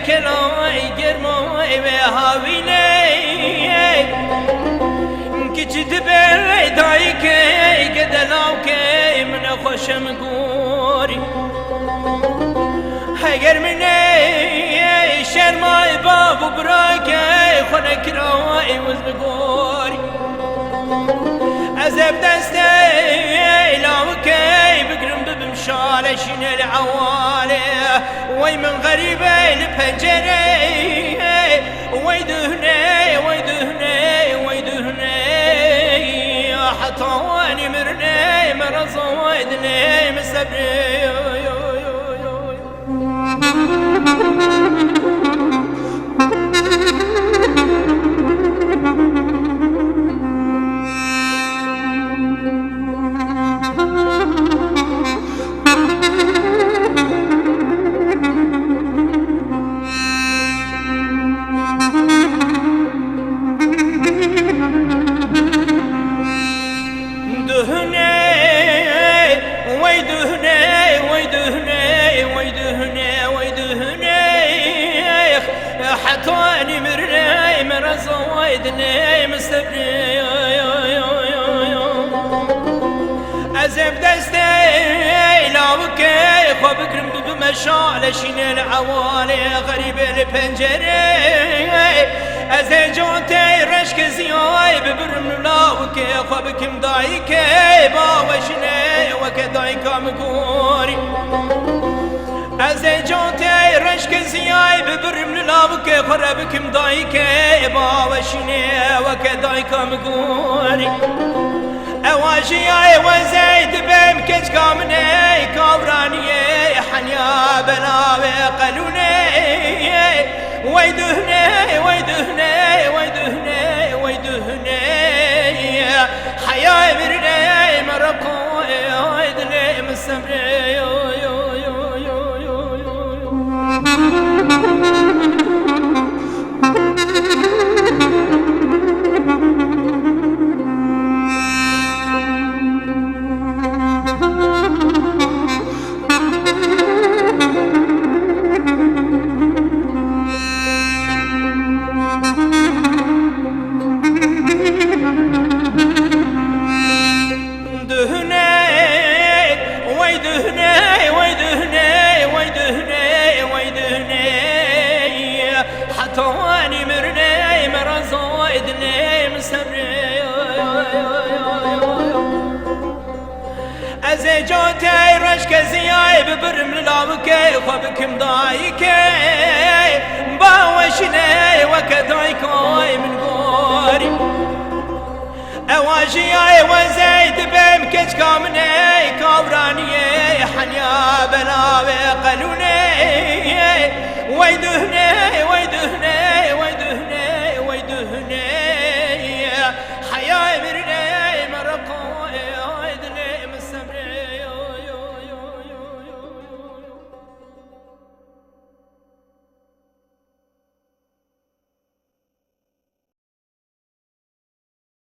كلاي جرماي وهاويلي كجد بيدايكي قدلاوكي من خوشم قوري هاجر مني شرماي باب براكي خنك راي وزبقوري أزب دستي لاوكي بقرم بمشالة شين العوالي وي من غريبي لبهجري ويدهني ويدهني ويدهني حتى واني مرني مرض ويدني مسبري حطاني مرني مرز ويدني مستبري أزب دستي لاوكي خبكرم بمشالة شين العوالي غريب البنجري أزجوتي رشك زياي ببرم لاوكي خبكم دايكي باوشني وكدايكا مقوري أزجوتي رشك زياي ببرم لاوكي خربكم دايكي باوشني وكدايكا مقوري أواجي وزيد بمكج كامني كابراني حنيا بلاوي قلوني ويدهني ويدهني ويدهني ويدهني حياة برني مرقو ويدني مسمري حطواني مرني مرز ويدني مسمري أزجوتي رشك زياي ببرم لاوكي خبكم دايكي باوشني وكدايكوي من قوري أواجي وزيد بمكج كامني كابراني حنيا بلاوي قلوني